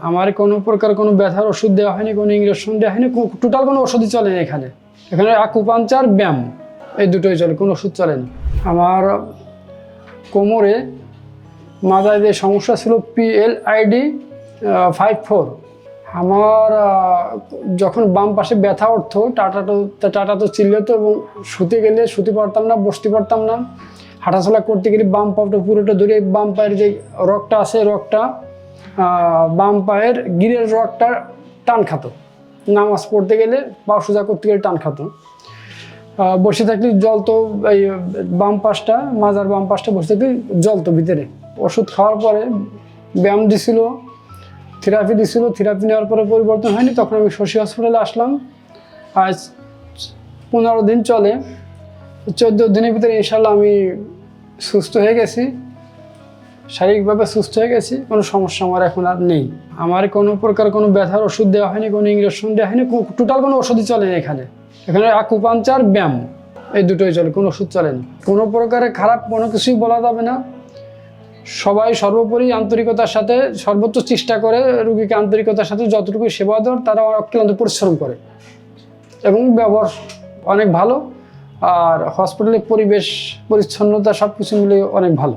আমার কোনো প্রকার কোনো ব্যথার ওষুধ দেওয়া হয়নি, কোনো ইঞ্জেকশন দেওয়া হয়নি, টোটাল কোনো ওষুধই চলেনি এখানে। এখানে আকুপাঞ্চার, ব্যায়াম এই দুটোই চলে, কোনো ওষুধ চলেনি। আমার কোমরে মাথায় যে সমস্যা ছিল PLID 54, আমার যখন বাম পাশে ব্যথা উঠতো টাটা তো চিল্লাতো এবং শুতে গেলে শুতে পারতাম না, বসতে পারতাম না। হাঁটাচলা করতে গেলে বাম পাটা পুরোটা ধরে বাম পায়ের যে রগটা আছে, রগটা বাম পায়ের গিরের রগটা টান খাতো। নামাজ পড়তে গেলে পা সোজা করতে গেলে টান খাতো। বসে থাকলে জ্বলতো, এই বাম পাশটা, মাজার বাম পাশটা বসে থাকলে জ্বলতো ভিতরে। ওষুধ খাওয়ার পরে ব্যায়াম দিছিল, থেরাপি দিছিল, থেরাপি নেওয়ার পরে পরিবর্তন হয়নি। তখন আমি শশী হসপিটালে আসলাম। আজ 15 দিন চলে, 14 দিনের ভিতরে ইনশাল্লাহ আমি সুস্থ হয়ে গেছি, শারীরিকভাবে সুস্থ হয়ে গেছি। কোনো সমস্যা আমার এখন আর নেই। আমার কোনো প্রকার কোনো ব্যথার ওষুধ দেওয়া হয়নি, কোনো ইঞ্জেকশন দেওয়া হয়নি, টোটাল কোনো ওষুধই চলেনি এখানে। এখানে আকুপাঞ্চার, ব্যায়াম এই দুটোই চলে, কোনো ওষুধ চলেনি। কোনো প্রকারে খারাপ কোনো কিছুই বলা যাবে না। সবাই সর্বোপরি আন্তরিকতার সাথে সর্বোচ্চ চেষ্টা করে রোগীকে আন্তরিকতার সাথে যতটুকু সেবা দেওয়ার, তারা অক্লান্ত পরিশ্রম করে এবং ব্যবহার অনেক ভালো। আর হসপিটালের পরিবেশ পরিচ্ছন্নতা সব কিছু মিলে অনেক ভালো।